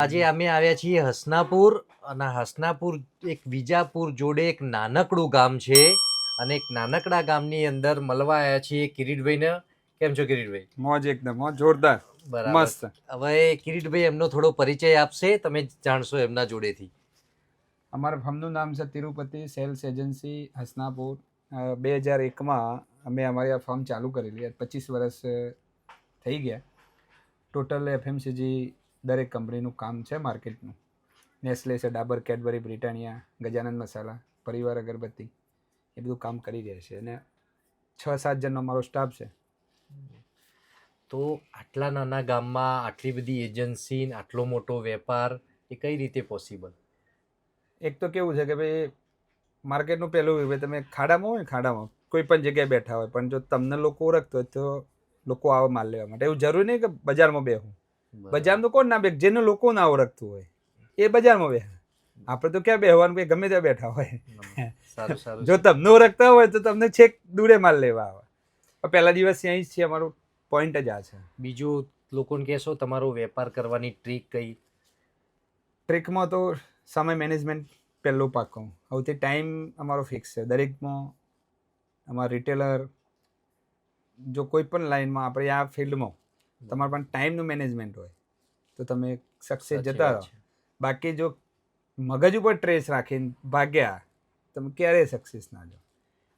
આજે અમે આવ્યા છીએ હસનાપુર અને હસનાપુર એક વિજાપુર જોડે એક નાનકડું ગામ છે અને એક નાનકડા ગામની અંદર મળવા આવ્યા છીએ કિરીટભાઈને. કેમ છો કિરીટભાઈ? મોજ એકદમ મોજ જોરદાર બરાબર. મસ્ત. હવે કિરીટભાઈ એમનો થોડો પરિચય આપશે, તમે જાણશો એમના જોડેથી. અમારા ફર્મનું નામ છે તિરુપતિ સેલ્સ એજન્સી હસનાપુર. 2001માં અમે અમારી આ ફર્મ ચાલુ કરેલી. 25 વર્ષ થઈ ગયા. ટોટલ એફએમસીજી દરેક કંપનીનું કામ છે માર્કેટનું. નેસ્લે છે, ડાબર, કેડબરી, બ્રિટાનિયા, ગજાનંદ મસાલા, પરિવાર અગરબત્તી, એ બધું કામ કરી રહ્યા છે અને 6-7 જણનો અમારો સ્ટાફ છે. તો આટલા નાના ગામમાં આટલી બધી એજન્સી, આટલો મોટો વેપાર એ કઈ રીતે પોસિબલ? એક તો કેવું છે કે ભાઈ માર્કેટનું પહેલું ભાઈ તમે ખાડામાં હોય ને, ખાડામાં કોઈ પણ જગ્યાએ બેઠા હોય, પણ જો તમને લોકો ઓળખતો હોય તો લોકો આવે માલ લેવા માટે. એવું જરૂરી નહીં કે બજારમાં બેહું. બજારમાં તો કોણ ના બે, જેને લોકો ના ઓળખતું હોય એ બજારમાં બેસે. આપણે તો ક્યાં બેહવાનું, કે ગમે ત્યાં બેઠા હોય. સારું સારું. જો તમને ઓળખતા હોય તો તમને છેક દૂરે માલ લેવા આવે. પહેલા દિવસ અહીં જ છે, અમારું પોઈન્ટ જ આ છે. બીજું લોકોને કહેશો તમારો વેપાર કરવાની ટ્રીક કઈ? ટ્રીકમાં તો સમય મેનેજમેન્ટ પહેલું પાકું. સૌથી ટાઈમ અમારો ફિક્સ છે દરેકમાં. અમારા રિટેલર જો કોઈ પણ લાઈનમાં આપણે આ ફિલ્ડમાં તમારા પણ ટાઈમનું મેનેજમેન્ટ હોય તો તમે સક્સેસ જતા રહો. બાકી જો મગજ ઉપર ટ્રેસ રાખીને ભાગ્યા તમે ક્યારેય સક્સેસ ના જાઓ.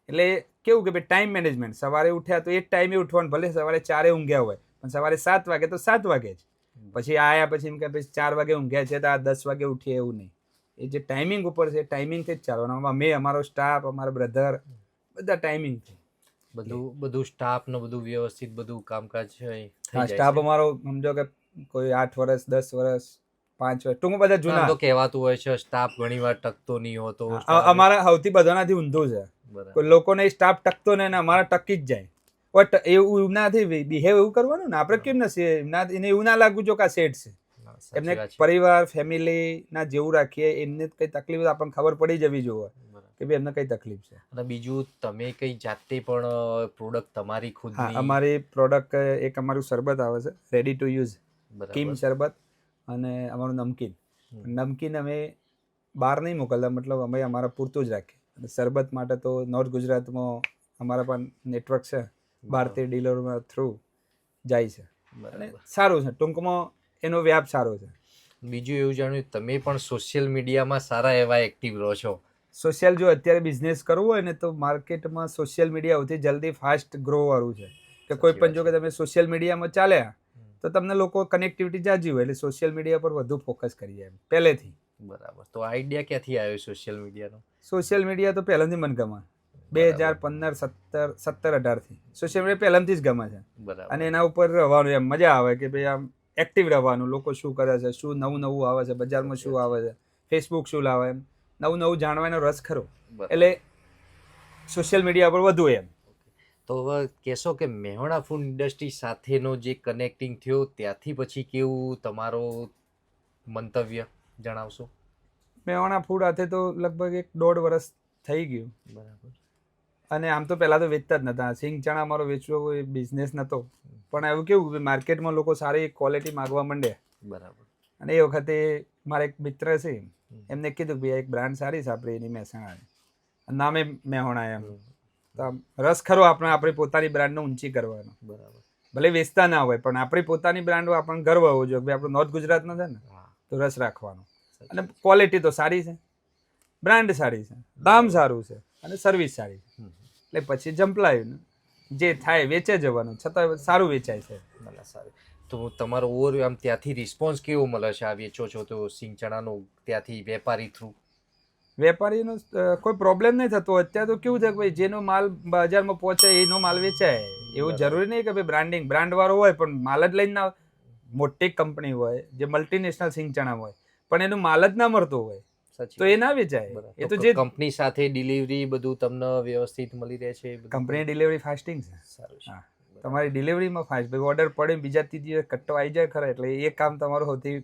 એટલે કેવું કે ભાઈ ટાઈમ મેનેજમેન્ટ. સવારે ઉઠ્યા તો એ જ ટાઈમે ઉઠવાનું. ભલે સવારે 4 ઊંઘ્યા હોય પણ સવારે 7 વાગે તો 7 વાગે જ. પછી આયા પછી એમ કે ભાઈ 4 વાગે ઊંઘ્યા છે તો આ 10 વાગે ઉઠીએ, એવું નહીં. એ જે ટાઈમિંગ ઉપર છે ટાઈમિંગથી જ ચાલવાનું. અમે, અમારો સ્ટાફ, અમારા બ્રધર બધા ટાઈમિંગથી. બધું સ્ટાફ ને બધું વ્યવસ્થિત બધું કામકાજ છે. હા, સ્ટાફ અમારો સમજો કે કોઈ 8 વર્ષ, 10 વર્ષ, 5 વર્ષ, ટૂંકમાં બધા જૂના. તો કહેવાતું હોય છે સ્ટાફ ઘણીવાર ટકતો નહીં હોતો. અમારા સૌથી બધાનાથી ઊંધું છે. કોઈ લોકોને સ્ટાફ ટકતો નહીં ને અમારા ટકી જ જાય. બટ એવું નાથી બિહેવ એવું કરવાનું ને. આપણે કેમ નથી એને એવું ના લાગવું જો કે આ સેટ છે. એમને પરિવાર, ફેમિલી ના જેવું રાખીએ. એમને કઈ તકલીફ આપણને ખબર પડી જવી જોઈએ કે ભાઈ એમને કઈ તકલીફ છે. અને બીજું તમે કઈ જાતે પણ પ્રોડક્ટ તમારી ખુદની? અમારી પ્રોડક્ટ એક અમારું શરબત આવે છે રેડી ટુ યુઝ, કિમ શરબત, અને અમારું નમકીન. નમકીન અમે બહાર નહીં મોકલતા, મતલબ અમે અમારા પૂરતું જ રાખીએ. અને શરબત માટે તો નોર્થ ગુજરાતમાં અમારા પણ નેટવર્ક છે, ભારતીય ડીલરોના થ્રુ જાય છે અને સારું છે. ટૂંકમાં એનો વ્યાપ સારો છે. બીજું એવું જાણ્યું તમે પણ સોશિયલ મીડિયામાં સારા એવા એક્ટિવ રહો છો. સોશિયલ જો અત્યારે બિઝનેસ કરવું હોય ને તો માર્કેટમાં સોશિયલ મીડિયા સૌથી જલ્દી ફાસ્ટ ગ્રો વાળું છે. કે કોઈ પણ જો કે તમે સોશિયલ મીડિયામાં ચાલ્યા તો તમને લોકો કનેક્ટિવિટી જાજી હોય એટલે સોશિયલ મીડિયા પર વધુ ફોકસ કરીએ એમ પહેલેથી. બરાબર. તો આઈડિયા ક્યાંથી આવ્યો સોશિયલ મીડિયાનો? સોશિયલ મીડિયા તો પહેલાંથી મને ગમે. 2015, 17, 18થી સોશિયલ મીડિયા પહેલાંથી જ ગમે છે. અને એના ઉપર રહેવાનું એમ મજા આવે કે ભાઈ આમ એક્ટિવ રહેવાનું. લોકો શું કરે છે, શું નવું આવે છે, બજારમાં શું આવે છે, ફેસબુક શું લાવે, એમ નવું જાણવાનો રસ ખરો. એટલે સોશિયલ મીડિયા પર વધુ એમ. તો હવે કહેશો કે મેહોણા ફૂડ ઇન્ડસ્ટ્રી સાથેનો જે કનેક્ટિંગ થયો ત્યાંથી પછી કેવું તમારો મંતવ્ય જણાવશો? મેહોણા ફૂડ સાથે તો લગભગ 1.5 વર્ષ થઈ ગયું. બરાબર. અને આમ તો પહેલાં તો વેચતા જ નહોતા. સિંગ ચણા અમારો વેચવો કોઈ બિઝનેસ નહોતો. પણ એવું કેવું કે માર્કેટમાં લોકો સારી ક્વોલિટી માગવા માંડ્યા. બરાબર. અને એ વખતે મારા એક મિત્ર છે, એમને કીધું કે એક બ્રાન્ડ સારી છે આપણે એની, મહેસાણા નામે મેહોણા એમ. તો રસ ખરો આપણી પોતાની બ્રાન્ડને ઊંચી કરવાનો. બરાબર. ભલે વેચતા ના હોય પણ આપણી પોતાની બ્રાન્ડ આપણને ગર્વ હોવો જોઈએ કે આપણું નોર્થ ગુજરાતનો છે ને, તો રસ રાખવાનો. અને ક્વોલિટી તો સારી છે, બ્રાન્ડ સારી છે, દામ સારું છે અને સર્વિસ સારી છે. એટલે પછી જંપલાયું જે થાય વેચે જવાનું, છતાં સારું વેચાય છે. સારું. તો તમારો ઓવર આમ ત્યાંથી રિસ્પોન્સ કેવો મળે છે? આ વેચો છો તો સિંગ ચણાનો ત્યાંથી વેપારી થ્રુ? વેપારીનો કોઈ પ્રોબ્લેમ નહીં થતો. અત્યારે તો કેવું છે કે ભાઈ જેનો માલ બજારમાં પહોંચે એનો માલ વેચાય. એવું જરૂરી નહીં કે ભાઈ બ્રાન્ડ વાળો હોય પણ માલ જ લઈને ના. મોટી કંપની હોય જે મલ્ટીનેશનલ સિંગ ચણા હોય પણ એનો માલ જ ના મળતો હોય તો એ ના વેચાય. એ તો જે કંપની સાથે ડિલિવરી બધું તમને વ્યવસ્થિત મળી રહે છે? કંપની ડિલિવરી ફાસ્ટિંગ છે. સારું. હા, તમારી ડિલિવરીમાં ફાસ્ટ. ભાઈ ઓર્ડર પડે બીજા ત્રીજી કટ્ટો આવી જાય ખરા, એટલે એ કામ તમારું સૌથી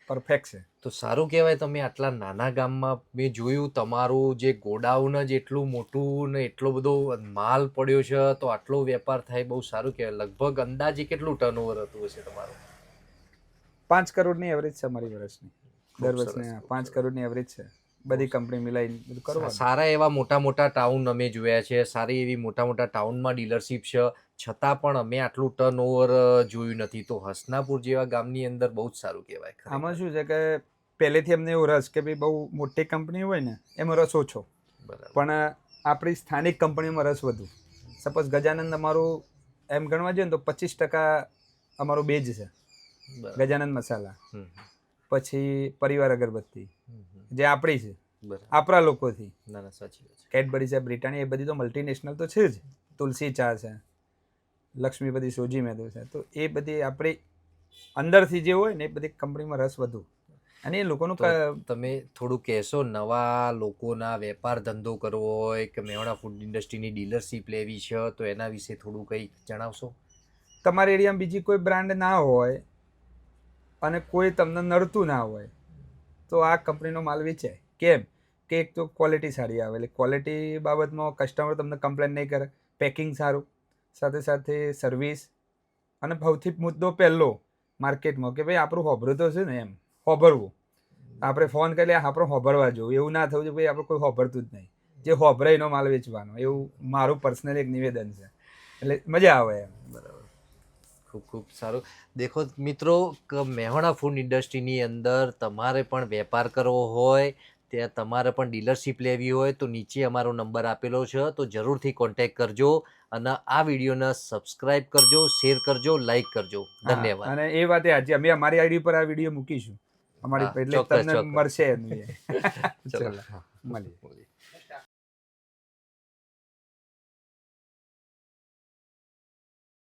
પરફેક્ટ છે. તો સારું કહેવાય. તમે આટલા નાના ગામમાં મેં જોયું તમારું જે ગોડાઉન જ એટલું મોટું ને એટલો બધો માલ પડ્યો છે તો આટલો વેપાર થાય, બહુ સારું કહેવાય. લગભગ અંદાજે કેટલું ટર્નઓવર હતું હશે તમારું? 5 કરોડની એવરેજ છે અમારી વર્ષની, દર ખૂબ સરસ, વર્ષની ખૂબ 5 સરસ. કરોડની એવરેજ છે, બધી કંપની મિલાઈને બધું કરવાનું. સારા એવા મોટા ટાઉન અમે જોયા છે, સારી એવી મોટા ટાઉનમાં ડીલરશીપ છે, છતાં પણ અમે આટલું ટર્નઓવર જોયું નથી. તો હસનાપુર જેવા ગામની અંદર બહુ જ સારું કહેવાય ખરેખર. આમાં શું છે કે પહેલેથી અમને એવો રસ કે ભાઈ બહુ મોટી કંપની હોય ને એમાં રસ ઓછો, બરાબર. પણ આપણી સ્થાનિક કંપનીમાં રસ વધુ. સપોઝ ગજાનંદ અમારું એમ ગણવા જોઈએ ને તો 25% અમારું બેજ છે, બરાબર. ગજાનંદ મસાલા, હમ, પછી પરિવાર અગરબત્તી હમ, હમ. જે આપણી છે, બરાબર. આપણા લોકોથી. ના ના, સાચી વાત છે. કેડબરી છે, બ્રિટાનિયા, એ બધી તો મલ્ટીનેશનલ તો છે જ. તુલસી ચા છે, લક્ષ્મીપતિ સોજી મેદો છે, તો એ બધી આપણી અંદરથી જે હોય ને એ બધી કંપનીમાં રસ વધુ. અને એ લોકોનું તો તમે થોડું કહેશો, નવા લોકોના વેપાર ધંધો કરવો હોય કે મેવાડા ફૂડ ઇન્ડસ્ટ્રીની ડીલરશીપ લેવી છે, તો એના વિશે થોડું કંઈક જણાવશો? તમારી એરિયામાં બીજી કોઈ બ્રાન્ડ ના હોય અને કોઈ તમને નડતું ના હોય તો આ કંપનીનો માલ વેચાય. કેમ કે એક તો ક્વોલિટી સારી આવે, એટલે ક્વોલિટી બાબતમાં કસ્ટમર તમને કમ્પ્લેન નહીં કરે, પેકિંગ સારું, સાથે સાથે સર્વિસ, અને સૌથી મુદ્દો પહેલો માર્કેટમાં કે ભાઈ આપણું હોભરું તો છે ને, એમ હોભરવું. આપણે ફોન કરી આપણે હોભરવા જવું, એવું ના થવું જોઈએ ભાઈ આપણે કોઈ હોભરતું જ નહીં, જે હોભરે એનો માલ વેચવાનો, એવું મારું પર્સનલ એક નિવેદન છે. એટલે મજા આવે એમ. બરાબર, ખૂબ ખૂબ સારું. દેખો મિત્રો, મેવાડા ફૂડ ઇન્ડસ્ટ્રીની અંદર તમારે પણ વેપાર કરવો હોય, ત્યાં તમારે પણ ડીલરશીપ લેવી હોય, તો નીચે અમારો નંબર આપેલો છે, તો જરૂરથી કોન્ટેક્ટ કરજો અને આ વિડીયોને સબસ્ક્રાઇબ કરજો, શેર કરજો, લાઈક કરજો. ધન્યવાદ. અને એ વાતે આજે અમે અમારી આઈડી પર આ વિડીયો મૂકીશું અમારી, હા, એટલે ચોક્કસ, તમને ચોક્કસ. મળશે એનું. ચલો, ચલો હા, મળીએ. મળીએ.